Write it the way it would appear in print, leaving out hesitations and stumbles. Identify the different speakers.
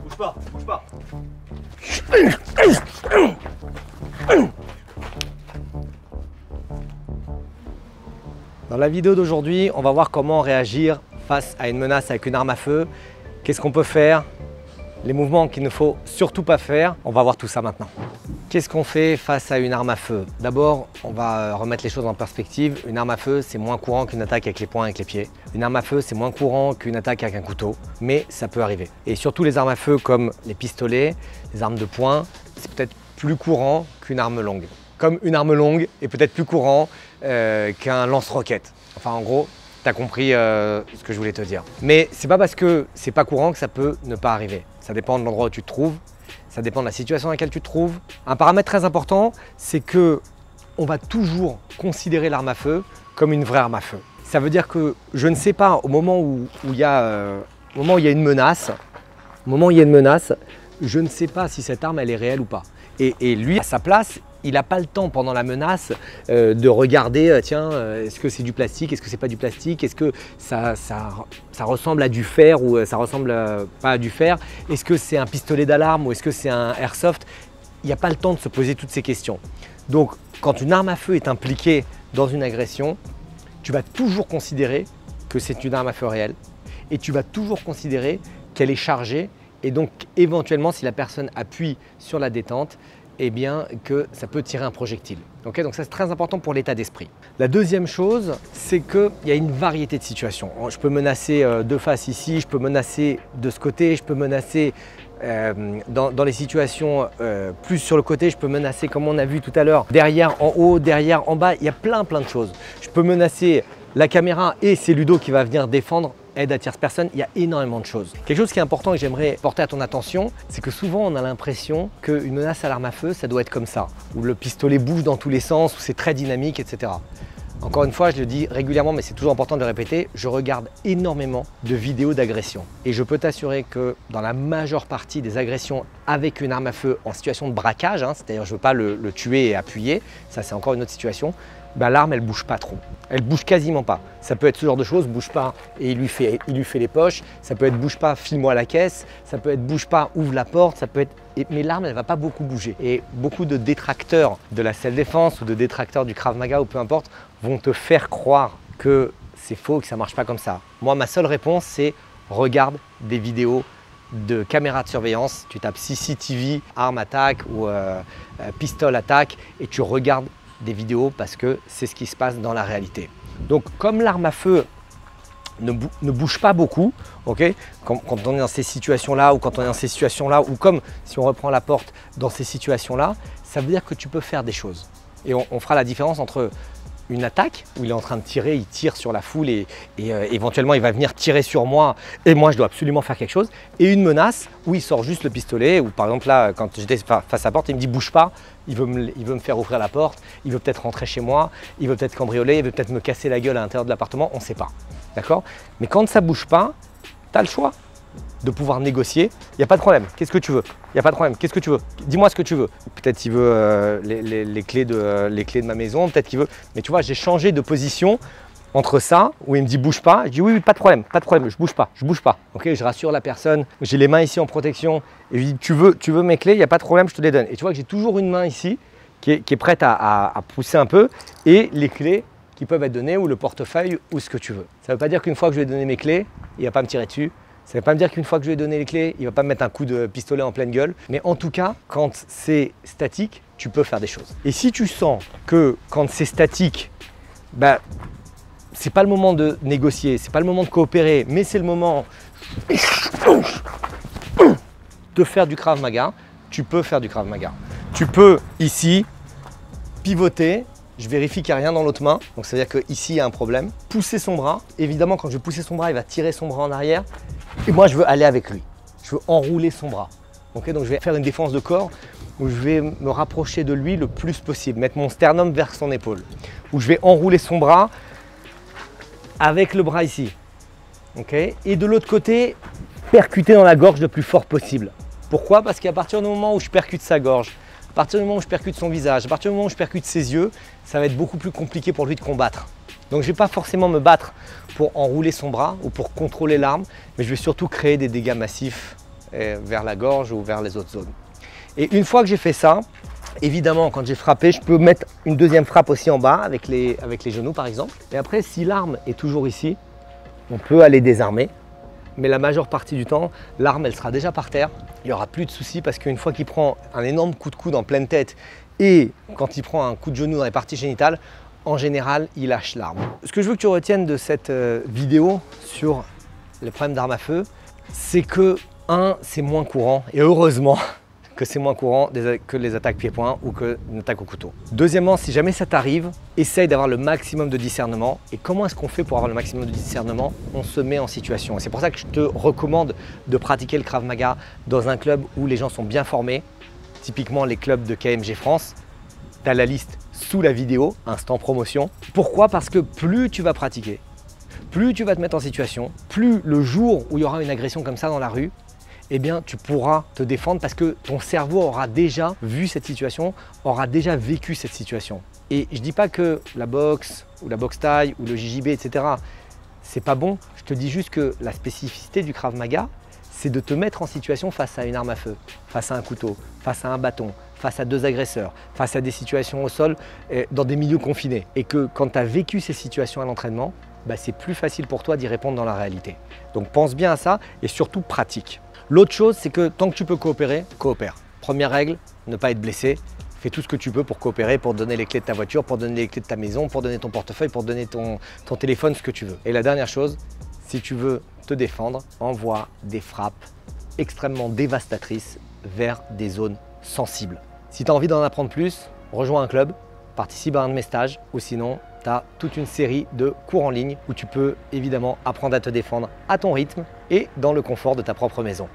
Speaker 1: Bouge pas, bouge pas. Dans la vidéo d'aujourd'hui, on va voir comment réagir face à une menace avec une arme à feu. Qu'est-ce qu'on peut faire? Les mouvements qu'il ne faut surtout pas faire. On va voir tout ça maintenant. Qu'est-ce qu'on fait face à une arme à feu? D'abord, on va remettre les choses en perspective. Une arme à feu, c'est moins courant qu'une attaque avec les poings, avec les pieds. Une arme à feu, c'est moins courant qu'une attaque avec un couteau, mais ça peut arriver. Et surtout les armes à feu comme les pistolets, les armes de poing, c'est peut-être plus courant qu'une arme longue. Comme une arme longue est peut-être plus courant qu'un lance-roquette. Enfin, en gros, tu as compris ce que je voulais te dire. Mais c'est pas parce que c'est pas courant que ça peut ne pas arriver. Ça dépend de l'endroit où tu te trouves, ça dépend de la situation dans laquelle tu te trouves. Un paramètre très important, c'est que on va toujours considérer l'arme à feu comme une vraie arme à feu. Ça veut dire que je ne sais pas, au moment où il y a une menace, je ne sais pas si cette arme elle est réelle ou pas. Et lui, à sa place, il n'a pas le temps pendant la menace de regarder, tiens, est-ce que c'est du plastique, est-ce que c'est pas du plastique, est-ce que ça ressemble à du fer ou ça ressemble pas à du fer, est-ce que c'est un pistolet d'alarme ou est-ce que c'est un airsoft. Il n'y a pas le temps de se poser toutes ces questions. Donc, quand une arme à feu est impliquée dans une agression, tu vas toujours considérer que c'est une arme à feu réelle et tu vas toujours considérer qu'elle est chargée et donc éventuellement, si la personne appuie sur la détente, eh bien que ça peut tirer un projectile. Okay, donc ça c'est très important pour l'état d'esprit. La deuxième chose, c'est qu'il y a une variété de situations. Je peux menacer de face ici, je peux menacer de ce côté, je peux menacer dans les situations plus sur le côté, je peux menacer comme on a vu tout à l'heure, derrière en haut, derrière en bas, il y a plein de choses. Je peux menacer la caméra et c'est Ludo qui va venir défendre. Aide à tierce personne, il y a énormément de choses. Quelque chose qui est important et que j'aimerais porter à ton attention, c'est que souvent on a l'impression qu'une menace à l'arme à feu, ça doit être comme ça, où le pistolet bouge dans tous les sens, où c'est très dynamique, etc. Encore une fois, je le dis régulièrement, mais c'est toujours important de le répéter, je regarde énormément de vidéos d'agression. Et je peux t'assurer que dans la majeure partie des agressions avec une arme à feu en situation de braquage, c'est-à-dire je ne veux pas le tuer et appuyer, ça c'est encore une autre situation, l'arme elle bouge pas trop, elle bouge quasiment pas. Ça peut être ce genre de choses, bouge pas et il lui fait les poches, ça peut être bouge pas, file-moi la caisse, ça peut être bouge pas, ouvre la porte, ça peut être... Mais l'arme elle va pas beaucoup bouger. Et beaucoup de détracteurs de la self-défense ou de détracteurs du Krav Maga ou peu importe vont te faire croire que c'est faux, que ça marche pas comme ça. Moi ma seule réponse c'est regarde des vidéos de caméras de surveillance, tu tapes CCTV, arme attaque ou pistol attaque et tu regardes des vidéos parce que c'est ce qui se passe dans la réalité. Donc comme l'arme à feu ne bouge pas beaucoup, okay, quand on est dans ces situations-là ou quand on est dans ces situations-là ou comme si on reprend la porte dans ces situations-là, ça veut dire que tu peux faire des choses. Et on fera la différence entre une attaque où il est en train de tirer, il tire sur la foule et éventuellement il va venir tirer sur moi et moi je dois absolument faire quelque chose, et une menace où il sort juste le pistolet, ou par exemple là quand j'étais face à la porte il me dit bouge pas, il veut me faire ouvrir la porte, il veut peut-être rentrer chez moi, il veut peut-être cambrioler, il veut peut-être me casser la gueule à l'intérieur de l'appartement, on ne sait pas, d'accord? Mais quand ça bouge pas, tu as le choix de pouvoir négocier, il n'y a pas de problème, qu'est-ce que tu veux? Il n'y a pas de problème, qu'est-ce que tu veux? Dis-moi ce que tu veux. Peut-être il veut les clés de ma maison, peut-être qu'il veut... Mais tu vois, j'ai changé de position entre ça, où il me dit bouge pas, je dis oui, pas de problème, je bouge pas. Okay, je rassure la personne, j'ai les mains ici en protection, et je dis tu veux mes clés, il n'y a pas de problème, je te les donne. Et tu vois que j'ai toujours une main ici qui est prête à pousser un peu, et les clés qui peuvent être données, ou le portefeuille, ou ce que tu veux. Ça ne veut pas dire qu'une fois que je lui ai donné mes clés, il ne va pas me tirer dessus. Ça ne veut pas me dire qu'une fois que je lui ai donné les clés, il ne va pas me mettre un coup de pistolet en pleine gueule. Mais en tout cas, quand c'est statique, tu peux faire des choses. Et si tu sens que quand c'est statique, c'est pas le moment de négocier, c'est pas le moment de coopérer, mais c'est le moment de faire du Krav Maga, tu peux faire du Krav Maga. Tu peux ici pivoter. Je vérifie qu'il n'y a rien dans l'autre main, donc ça veut dire qu'ici il y a un problème. Pousser son bras, évidemment quand je vais pousser son bras, il va tirer son bras en arrière. Et moi je veux aller avec lui, je veux enrouler son bras. Okay, donc je vais faire une défense de corps où je vais me rapprocher de lui le plus possible, mettre mon sternum vers son épaule. Où je vais enrouler son bras avec le bras ici. Okay, et de l'autre côté, percuter dans la gorge le plus fort possible. Pourquoi? Parce qu'à partir du moment où je percute sa gorge, à partir du moment où je percute son visage, à partir du moment où je percute ses yeux, ça va être beaucoup plus compliqué pour lui de combattre. Donc je ne vais pas forcément me battre pour enrouler son bras ou pour contrôler l'arme, mais je vais surtout créer des dégâts massifs vers la gorge ou vers les autres zones. Et une fois que j'ai fait ça, évidemment, quand j'ai frappé, je peux mettre une deuxième frappe aussi en bas avec les genoux par exemple. Et après, si l'arme est toujours ici, on peut aller désarmer. Mais la majeure partie du temps, l'arme, elle sera déjà par terre. Il n'y aura plus de soucis parce qu'une fois qu'il prend un énorme coup de coude en pleine tête et quand il prend un coup de genou dans les parties génitales, en général, il lâche l'arme. Ce que je veux que tu retiennes de cette vidéo sur les problèmes d'armes à feu, c'est que, c'est moins courant, et heureusement que c'est moins courant que les attaques pieds-poings ou que une attaque au couteau. Deuxièmement, si jamais ça t'arrive, essaye d'avoir le maximum de discernement. Et comment est-ce qu'on fait pour avoir le maximum de discernement? On se met en situation. Et c'est pour ça que je te recommande de pratiquer le Krav Maga dans un club où les gens sont bien formés, typiquement les clubs de KMG France. Tu as la liste sous la vidéo, instant promotion. Pourquoi? Parce que plus tu vas pratiquer, plus tu vas te mettre en situation, plus le jour où il y aura une agression comme ça dans la rue, eh bien, tu pourras te défendre parce que ton cerveau aura déjà vu cette situation, aura déjà vécu cette situation. Et je ne dis pas que la boxe ou la boxe thaï ou le JJB, etc., c'est pas bon. Je te dis juste que la spécificité du Krav Maga, c'est de te mettre en situation face à une arme à feu, face à un couteau, face à un bâton, face à deux agresseurs, face à des situations au sol, dans des milieux confinés. Et que quand tu as vécu ces situations à l'entraînement, bah, c'est plus facile pour toi d'y répondre dans la réalité. Donc pense bien à ça et surtout pratique. L'autre chose, c'est que tant que tu peux coopérer, coopère. Première règle, ne pas être blessé. Fais tout ce que tu peux pour coopérer, pour donner les clés de ta voiture, pour donner les clés de ta maison, pour donner ton portefeuille, pour donner ton téléphone, ce que tu veux. Et la dernière chose, si tu veux te défendre, envoie des frappes extrêmement dévastatrices vers des zones sensibles. Si tu as envie d'en apprendre plus, rejoins un club, participe à un de mes stages ou sinon, tu as toute une série de cours en ligne où tu peux évidemment apprendre à te défendre à ton rythme et dans le confort de ta propre maison.